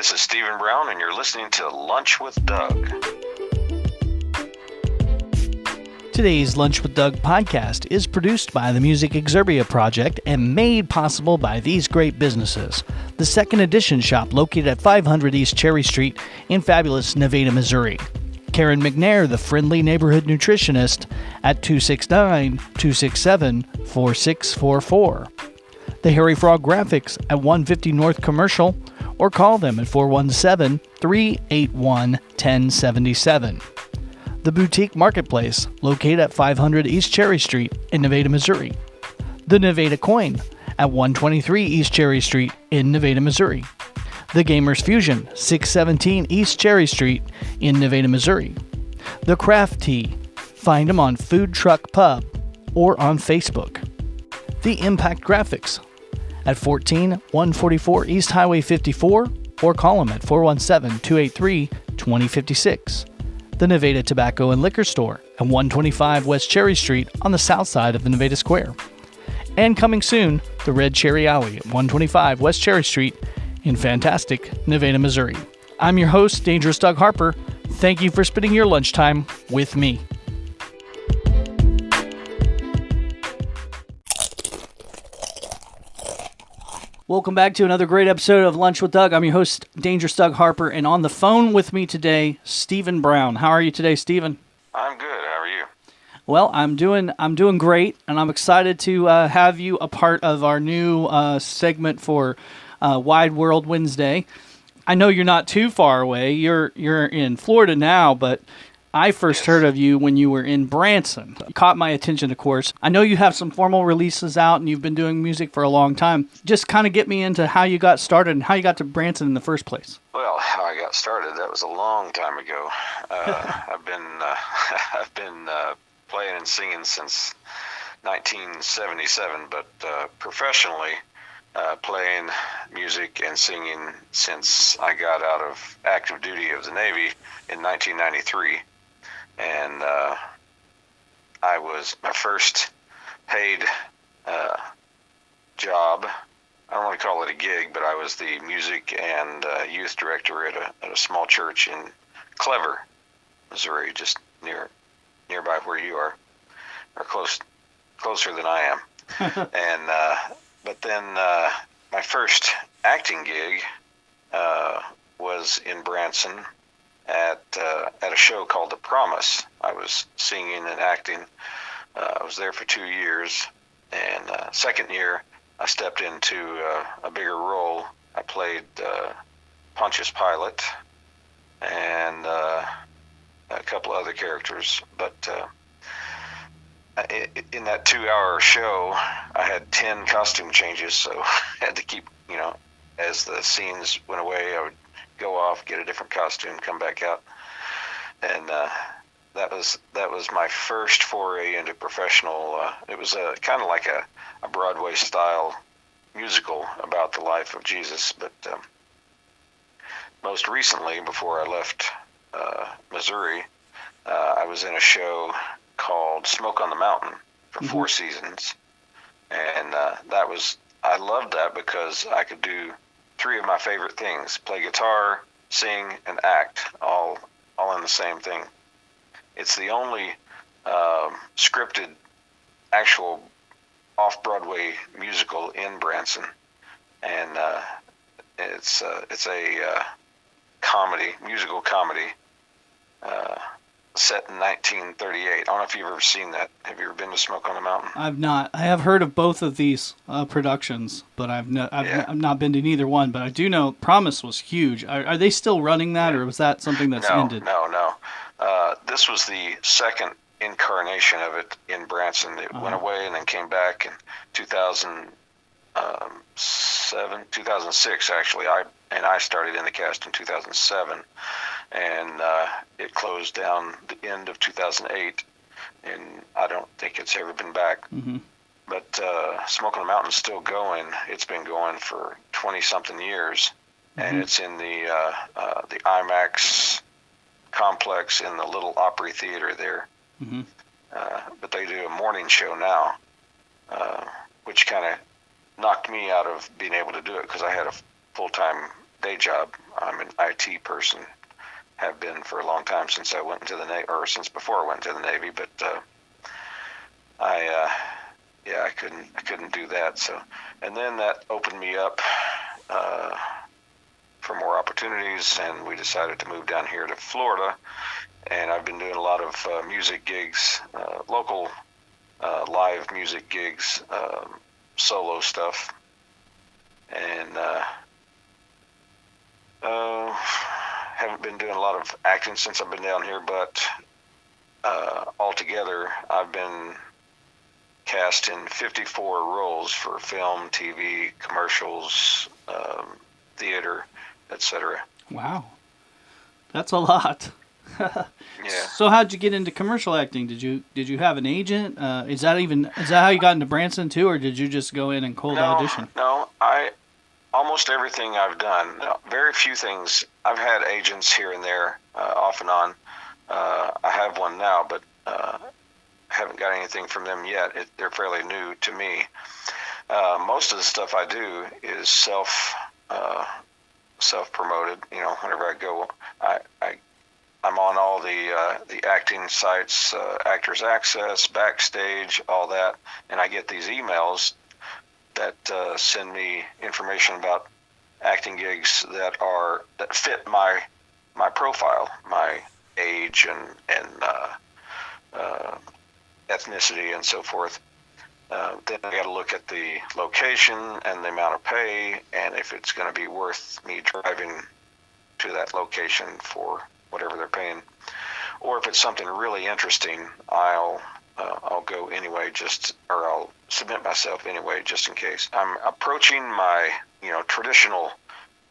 This is Stephen Brown, and you're listening to Lunch with Doug. Today's Lunch with Doug podcast is produced by the Music Exurbia Project and made possible by these great businesses. The Second Edition shop located at 500 East Cherry Street in fabulous Nevada, Missouri. Karen McNair, the friendly neighborhood nutritionist, at 269-267-4644. The Harry Frog Graphics at 150 North Commercial, or call them at 417-381-1077. The Boutique Marketplace, located at 500 East Cherry Street in Nevada, Missouri. The Nevada Coin at 123 East Cherry Street in Nevada, Missouri. The Gamers Fusion, 617 East Cherry Street in Nevada, Missouri. The Craft Tea, find them on Food Truck Pub or on Facebook. The Impact Graphics at 14144 East Highway 54 or call them at 417-283-2056. The Nevada Tobacco and Liquor Store at 125 West Cherry Street on the south side of the Nevada Square. And coming soon, the Red Cherry Alley at 125 West Cherry Street in fantastic Nevada, Missouri. I'm your host, Dangerous Doug Harper. Thank you for spending your lunchtime with me. Welcome back to another great episode of Lunch with Doug. I'm your host, Dangerous Doug Harper, and on the phone with me today, Stephen Brown. How are you today, Stephen? I'm good. How are you? Well, I'm doing great, and I'm excited to have you a part of our new segment for Wide World Wednesday. I know you're not too far away. You're in Florida now, but I first heard of you when you were in Branson. It caught my attention, of course. I know you have some formal releases out, and you've been doing music for a long time. Just kind of get me into how you got started and how you got to Branson in the first place. Well, how I got started, that was a long time ago. I've been playing and singing since 1977, but professionally playing music and singing since I got out of active duty of the Navy in 1993. And my first paid job, I don't want to call it a gig, but I was the music and youth director at a small church in Clever, Missouri, just nearby where you are, or closer than I am. And but then my first acting gig was in Branson at a show called The Promise. I was singing and acting. I was there for 2 years, and second year I stepped into a bigger role. I played Pontius Pilate and a couple other characters, but in that 2-hour show I had 10 costume changes, so I had to keep, as the scenes went away, I would go off, get a different costume, come back out, and that was my first foray into professional. It was kind of like a Broadway style musical about the life of Jesus, but most recently, before I left Missouri, I was in a show called Smoke on the Mountain for 4 seasons, and I loved that because I could do 3 of my favorite things: play guitar, sing, and act, all in the same thing. It's the only scripted, actual off-Broadway musical in Branson, and it's a musical comedy set in 1938. I don't know if you've ever seen that. Have you ever been to Smoke on the Mountain? I've not. I have heard of both of these productions, but I've not been to neither one. But I do know Promise was huge. Are they still running that, or was that something that's ended? No. This was the second incarnation of it in Branson. It went away and then came back in 2006 actually. I started in the cast in 2007, and it closed down the end of 2008, and I don't think it's ever been back. But Smoke on the Mountain's still going. It's been going for 20-something years, and it's in the IMAX complex in the little Opry Theater there. But they do a morning show now, which kind of knocked me out of being able to do it because I had a full-time day job. I'm an IT person, have been for a long time since I went into the Navy, or since before I went into the Navy. But I couldn't do that. So, and then that opened me up for more opportunities, and we decided to move down here to Florida. And I've been doing a lot of music gigs, local live music gigs, solo stuff, and haven't been doing a lot of acting since I've been down here, but altogether I've been cast in 54 roles for film, TV, commercials, theater, etc. Wow, that's a lot. Yeah. So how'd you get into commercial acting? Did you have an agent? Is that how you got into Branson too, or did you just go in and cold audition? No, almost everything I've done. Very few things. I've had agents here and there, off and on. I have one now, but haven't got anything from them yet. They're fairly new to me. Most of the stuff I do is self-promoted. Whenever I go, I'm on all the acting sites, Actors Access, Backstage, all that, and I get these emails that send me information about acting gigs that fit my profile, my age and ethnicity and so forth. Then I got to look at the location and the amount of pay, and if it's going to be worth me driving to that location for whatever they're paying, or if it's something really interesting, I'll go anyway, or I'll submit myself anyway, just in case. I'm approaching my traditional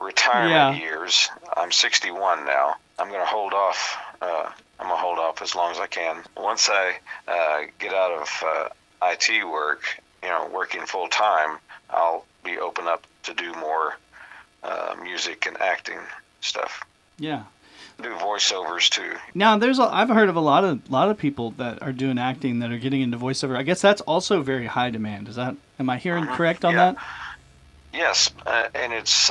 retirement years. I'm 61 now. I'm going to hold off. I'm going to hold off as long as I can. Once I get out of IT work, working full time, I'll be open up to do more music and acting stuff. Yeah. Do voiceovers too. Now, I've heard of a lot of people that are doing acting that are getting into voiceover. I guess that's also very high demand. Am I hearing correct on that? Yes, and it's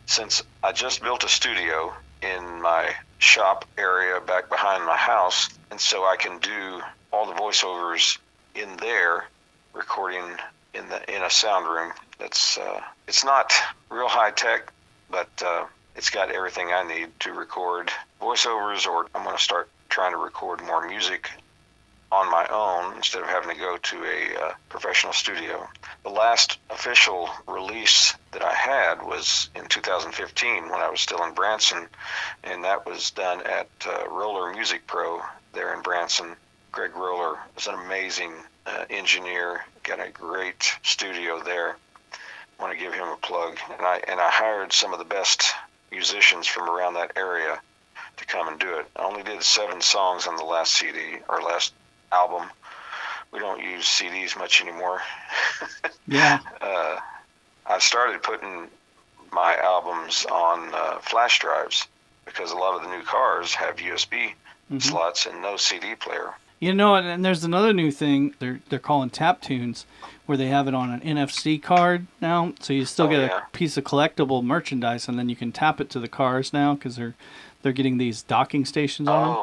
since I just built a studio in my shop area back behind my house, and so I can do all the voiceovers in there, recording in a sound room. That's it's not real high tech, but it's got everything I need to record voiceovers, or I'm going to start trying to record more music on my own instead of having to go to a professional studio. The last official release that I had was in 2015 when I was still in Branson, and that was done at Roller Music Pro there in Branson. Greg Roller is an amazing engineer, got a great studio there. I want to give him a plug. And I hired some of the best musicians from around that area to come and do it. I only did 7 songs on the last CD, or last album. We don't use CDs much anymore. Yeah. I started putting my albums on flash drives because a lot of the new cars have USB slots and no CD player. And there's another new thing they're calling tap tunes, where they have it on an NFC card now, so you still get a piece of collectible merchandise, and then you can tap it to the cars now because they're getting these docking stations on them.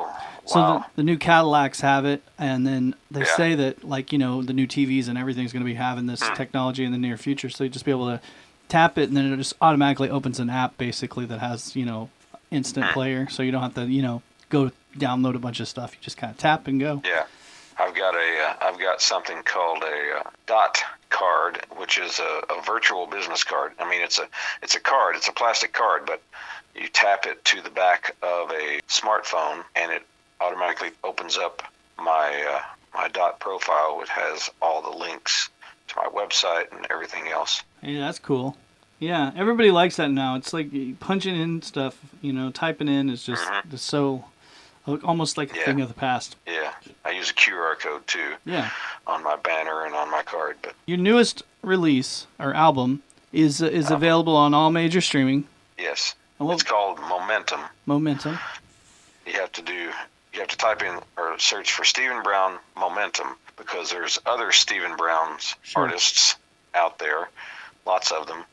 So wow. the new Cadillacs have it, and then they say that the new TVs and everything's going to be having this technology in the near future, so you just be able to tap it, and then it just automatically opens an app basically that has instant player, so you don't have to go download a bunch of stuff. You just kind of tap and go. Yeah, I've got something called a dot card, which is a virtual business card. I mean, it's a card. It's a plastic card, but you tap it to the back of a smartphone, and it automatically opens up my dot profile, which has all the links to my website and everything else. Hey, that's cool. Yeah, everybody likes that now. It's like punching in stuff, typing in is just so almost like a thing of the past. Yeah, I use a QR code too. Yeah. On my banner and on my card. But your newest release or album is available on all major streaming. Yes. It's called Momentum. Momentum. You have to type in or search for Stephen Brown Momentum, because there's other Stephen Brown's artists out there, lots of them.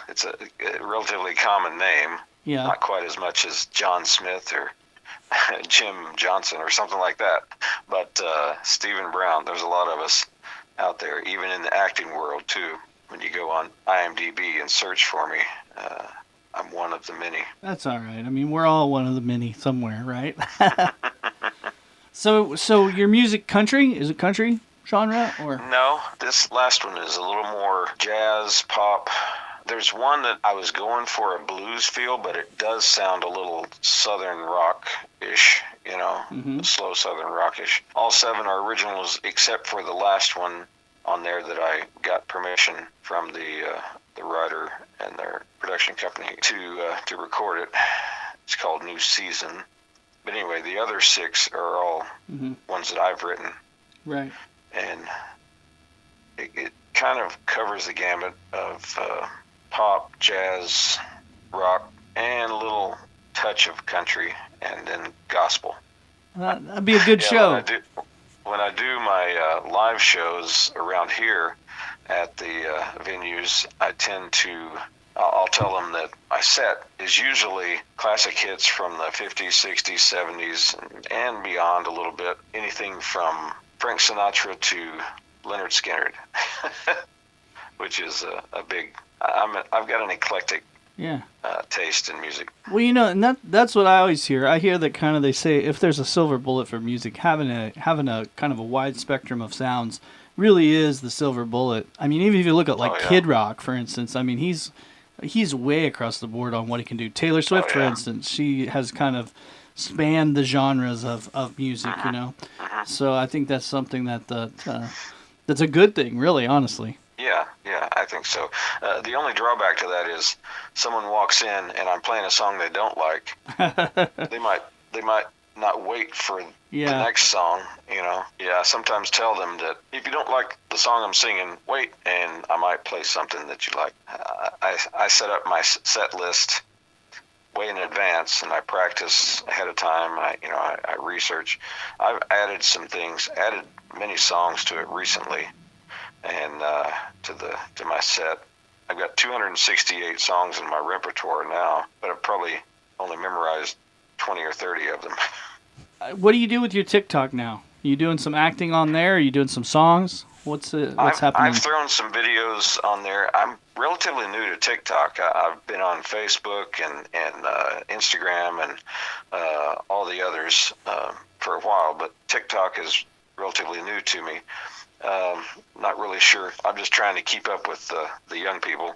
It's a relatively common name, Yeah. not quite as much as John Smith or Jim Johnson or something like that. But Stephen Brown, there's a lot of us out there, even in the acting world too. When you go on IMDb and search for me, I'm one of the many. That's all right. I mean, we're all one of the many somewhere, right? So your music country? Is it country genre or? No, this last one is a little more jazz, pop. There's one that I was going for a blues feel, but it does sound a little southern rock-ish, slow southern rock-ish. All 7 are originals except for the last one on there that I got permission from the writer and their production company to record it. It's called New Season. But anyway, the other 6 are all ones that I've written. Right. And it kind of covers the gamut of pop, jazz, rock, and a little touch of country, and then gospel. That'd be a good show. When I do my live shows around here at the venues, I tend to I'll tell them that my set is usually classic hits from the 50s, 60s, 70s, and beyond a little bit. Anything from Frank Sinatra to Leonard Skinner, which is a big. I've got an eclectic taste in music. Well, and that's what I always hear. I hear that kind of they say if there's a silver bullet for music, having a kind of a wide spectrum of sounds really is the silver bullet. I mean, even if you look at Kid Rock, for instance, I mean he's way across the board on what he can do. Taylor Swift, for instance, she has kind of spanned the genres of music, So I think that's something that's a good thing, really, honestly. Yeah, I think so. The only drawback to that is someone walks in and I'm playing a song they don't like. They might not wait for the next song, Yeah, I sometimes tell them that if you don't like the song I'm singing, wait, and I might play something that you like. I set up my set list way in advance, and I practice ahead of time. I research. I've added many songs to it recently, and to my set. I've got 268 songs in my repertoire now, but I've probably only memorized 20 or 30 of them. What do you do with your TikTok now? Are you doing some acting on there? Are you doing some songs? What's happening? I've thrown some videos on there. I'm relatively new to TikTok. I've been on Facebook and Instagram and all the others for a while, but TikTok is relatively new to me. Not really sure. I'm just trying to keep up with the young people.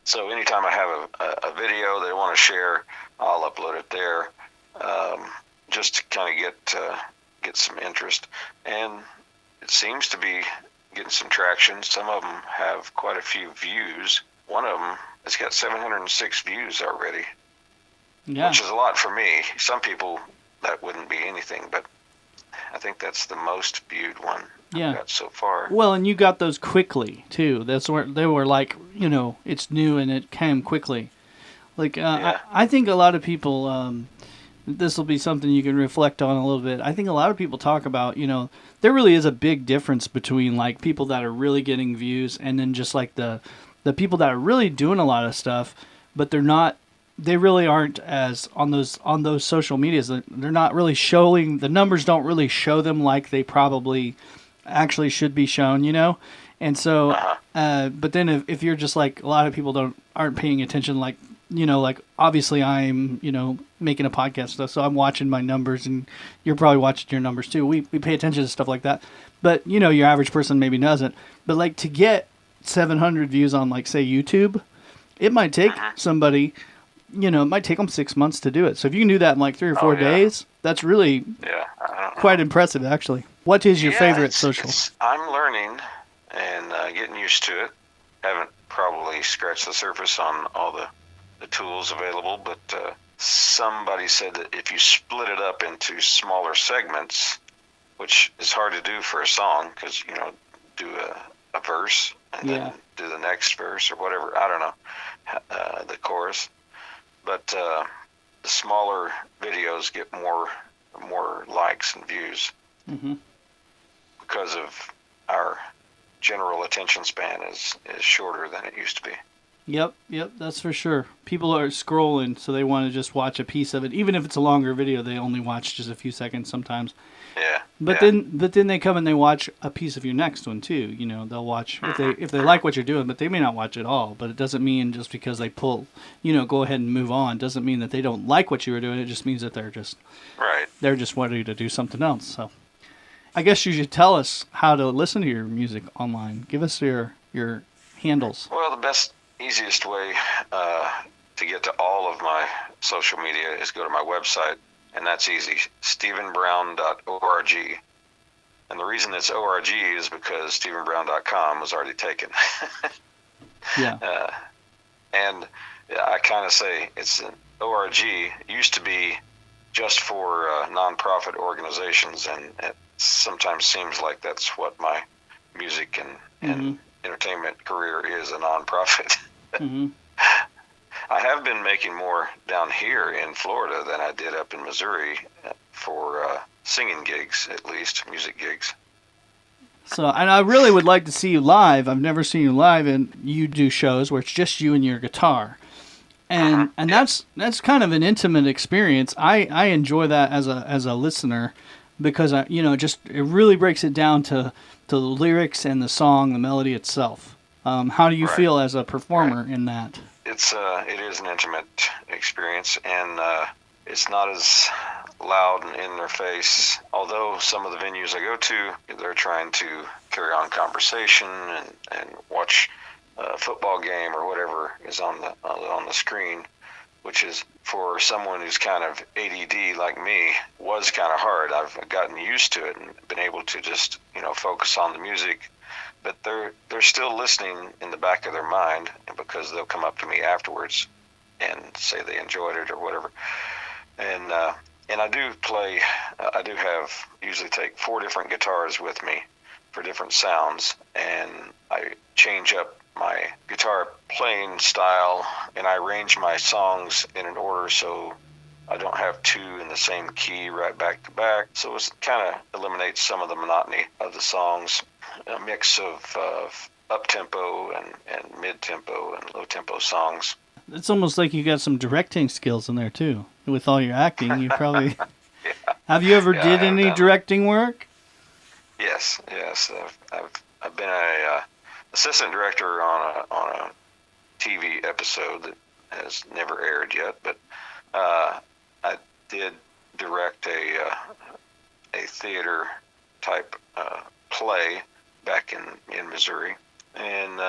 So anytime I have a video they want to share, I'll upload it there, just to kind of get some interest. And it seems to be getting some traction. Some of them have quite a few views. One of them has got 706 views already, which is a lot for me. Some people that wouldn't be anything, but I think that's the most viewed one I've got so far. Well, and you got those quickly too. That's where they were like, it's new and it came quickly. Like I think a lot of people. This will be something you can reflect on a little bit. I think a lot of people talk about, there really is a big difference between like people that are really getting views and then just like the people that are really doing a lot of stuff, but they really aren't as on those social medias. They're not really showing, the numbers don't really show them like they probably actually should be shown, And so, but then if you're just like, a lot of people aren't paying attention, like, like obviously I'm, making a podcast stuff, so I'm watching my numbers and you're probably watching your numbers too. We pay attention to stuff like that, but your average person maybe doesn't. But like to get 700 views on like say YouTube, it might take somebody, it might take them 6 months to do it. So if you can do that in like 3 or 4 days, that's really quite impressive actually. What is your favorite social? I'm learning and getting used to it. Haven't probably scratched the surface on all the tools available, but somebody said that if you split it up into smaller segments, which is hard to do for a song because do a verse and then do the next verse or whatever, I don't know, the chorus, but the smaller videos get more likes and views because of our general attention span is shorter than it used to be. Yep, that's for sure. People are scrolling, so they want to just watch a piece of it. Even if it's a longer video, they only watch just a few seconds sometimes. Yeah. But then they come and they watch a piece of your next one too. You know, they'll watch if they like what you're doing, but they may not watch it all. But it doesn't mean just because they pull, go ahead and move on, doesn't mean that they don't like what you were doing. It just means that they're just ready to do something else. So I guess you should tell us how to listen to your music online. Give us your handles. Well, the easiest way to get to all of my social media is go to my website, and that's easy, stephenbrown.org. And the reason it's .org is because stephenbrown.com was already taken. Yeah. And I kind of say it's an .org. It used to be just for nonprofit organizations, and it sometimes seems like that's what my music and entertainment career is, a nonprofit. Mm-hmm. I have been making more down here in Florida than I did up in Missouri for singing gigs, at least, music gigs. So, and I really would like to see you live. I've never seen you live, and you do shows where it's just you and your guitar. And that's kind of an intimate experience. I enjoy that as a listener because it really breaks it down to the lyrics and the song, the melody itself. How do you feel as a performer in that? It is an intimate experience, and it's not as loud and in their face. Although some of the venues I go to, they're trying to carry on conversation and watch a football game or whatever is on the screen, which is for someone who's kind of ADD like me was kind of hard. I've gotten used to it and been able to just focus on the music. But they're still listening in the back of their mind, because they'll come up to me afterwards and say they enjoyed it or whatever. And I do play. I do usually take 4 different guitars with me for different sounds, and I change up my guitar playing style, and I arrange my songs in an order so I don't have 2 in the same key right back to back. So it kind of eliminates some of the monotony of the songs. A mix of up-tempo and mid-tempo and low-tempo songs. It's almost like you got some directing skills in there, too. With all your acting, you probably... Have you ever did any directing work? Yes. I've been a assistant director on a TV episode that has never aired yet, but I did direct a theater-type play back in Missouri, and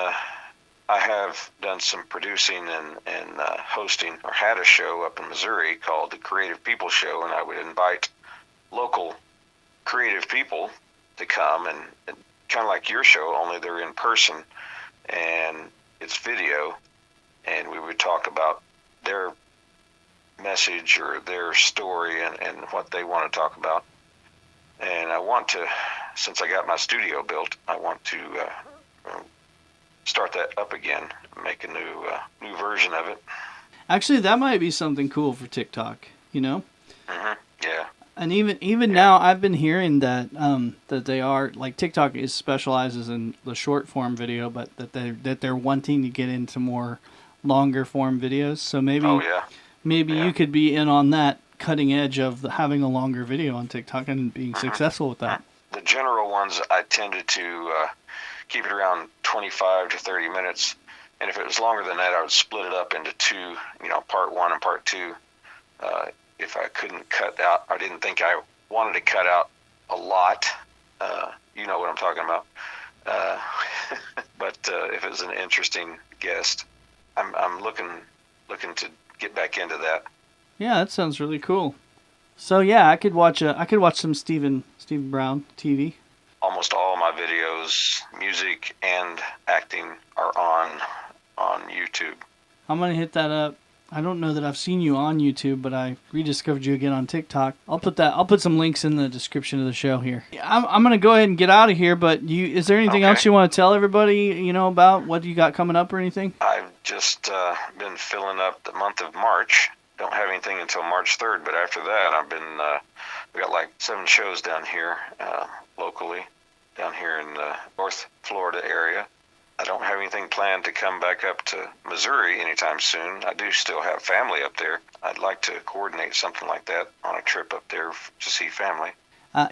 I have done some producing and hosting, or had a show up in Missouri called the Creative People Show, and I would invite local creative people to come, and kind of like your show, only they're in person, and it's video, and we would talk about their message or their story and what they want to talk about. And I want to, since I got my studio built, I want to start that up again, make a new version of it. Actually, that might be something cool for TikTok, Yeah. And even now, I've been hearing that that they are, like, TikTok specializes in the short form video, but that they're wanting to get into more longer form videos. So maybe you could be in on that cutting edge of having a longer video on TikTok and being successful with that. The general ones, I tended to keep it around 25 to 30 minutes, and if it was longer than that, I would split it up into 2, part 1 and part 2. If I couldn't cut out, I didn't think I wanted to cut out a lot. You know what I'm talking about. But if it was an interesting guest, I'm looking to get back into that. Yeah, that sounds really cool. So yeah, I could watch some Stephen Brown TV. Almost all my videos, music and acting, are on YouTube. I'm gonna hit that up. I don't know that I've seen you on YouTube, but I rediscovered you again on TikTok. I'll put some links in the description of the show here. I'm gonna go ahead and get out of here, but is there anything else you want to tell everybody, about what you got coming up or anything? I've just been filling up the month of March. Don't have anything until March 3rd, but after that, we got like 7 shows down here locally, down here in the North Florida area. I don't have anything planned to come back up to Missouri anytime soon. I do still have family up there. I'd like to coordinate something like that on a trip up there to see family.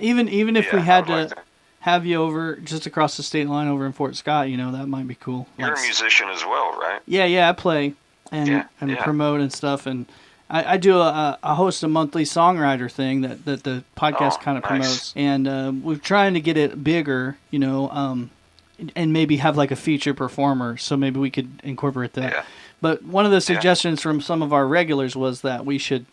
Even if we had to have you over just across the state line over in Fort Scott, that might be cool. You're a musician as well, right? Yeah, I play and promote and stuff, and I do a host a monthly songwriter thing that the podcast kind of promotes, and we're trying to get it bigger, and maybe have like a feature performer, so maybe we could incorporate that. Yeah. But one of the suggestions from some of our regulars was that we should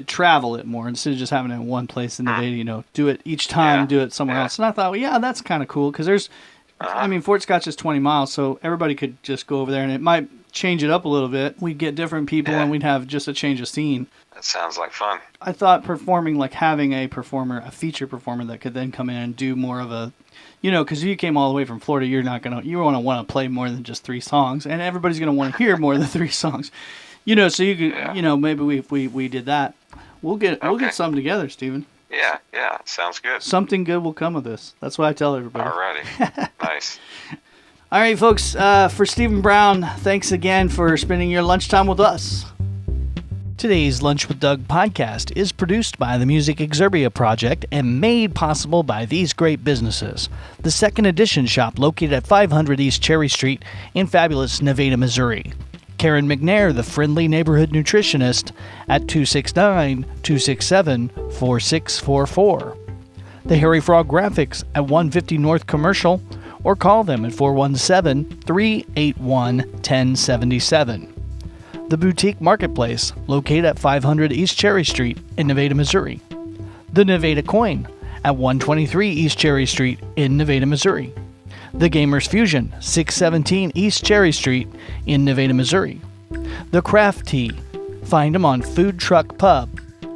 travel it more instead of just having it in one place in Nevada, do it each time, do it somewhere else. And I thought, well, that's kind of cool because there's, Fort Scott's just 20 miles, so everybody could just go over there and it might change it up a little bit. We'd get different people and we'd have just a change of scene. That sounds like fun. I thought performing, like having a feature performer that could then come in and do more of a, because you came all the way from Florida, you want to play more than just 3 songs, and everybody's going to want to hear more than 3 songs. So you could, maybe if we did that, we'll get something together, Stephen. Yeah, sounds good. Something good will come of this. That's what I tell everybody. Alrighty, nice. All right, folks. For Stephen Brown, thanks again for spending your lunchtime with us. Today's Lunch with Doug podcast is produced by the Music Exurbia Project and made possible by these great businesses. The Second Edition shop located at 500 East Cherry Street in fabulous Nevada, Missouri. Karen McNair, the friendly neighborhood nutritionist, at 269-267-4644. The Harry Frog Graphics at 150 North Commercial, or call them at 417-381-1077. The Boutique Marketplace, located at 500 East Cherry Street in Nevada, Missouri. The Nevada Coin at 123 East Cherry Street in Nevada, Missouri. The Gamers Fusion, 617 East Cherry Street in Nevada, Missouri. The Craft Tea, find them on Food Truck Pub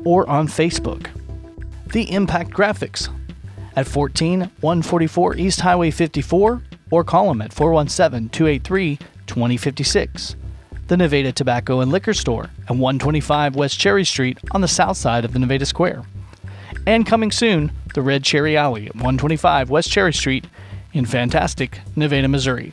or on Facebook. The Impact Graphics at 14144 East Highway 54 or call them at 417-283-2056. The Nevada Tobacco and Liquor Store at 125 West Cherry Street on the south side of the Nevada Square. And coming soon, the Red Cherry Alley at 125 West Cherry Street in fantastic Nevada, Missouri.